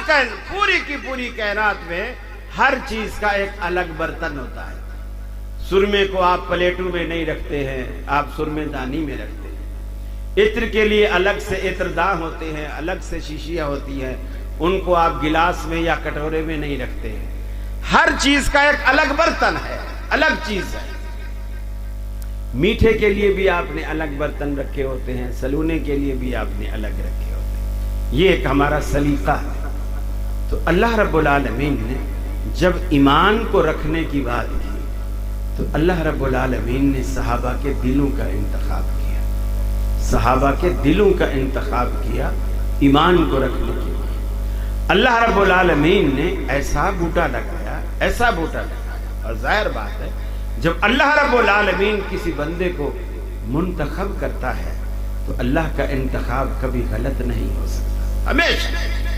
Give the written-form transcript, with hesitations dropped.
पूरी की पूरी कायनात में हर चीज का एक अलग बर्तन होता है। सुरमे को आप प्लेटों में नहीं रखते हैं, आप सुरमेदानी में रखते हैं। इत्र के लिए अलग से इत्रदां होते हैं, अलग से शीशियां होती हैं, उनको आप गिलास में या कटोरे में नहीं रखते हैं। हर चीज का एक अलग बर्तन है, अलग चीज है। मीठे के लिए भी आपने अलग बर्तन रखे होते हैं, सलूने के लिए भी आपने अलग रखे होते हैं। ये एक हमारा सलीका है। तो अल्लाह रब्बुल आलमीन ने जब ईमान को रखने की बात की तो अल्लाह रब्बुल आलमीन ने सहाबा के दिलों का इंतखाब किया, सहाबा के दिलों का इंतखाब किया ईमान को रखने के लिए। अल्लाह रब्बुल आलमीन ने ऐसा बूटा लगाया, ऐसा बूटा लगाया। और जाहिर बात है जब अल्लाह रब्बुल आलमीन किसी बंदे को मुंतखब करता है तो अल्लाह का इंतखाब कभी गलत नहीं हो सकता, हमेशा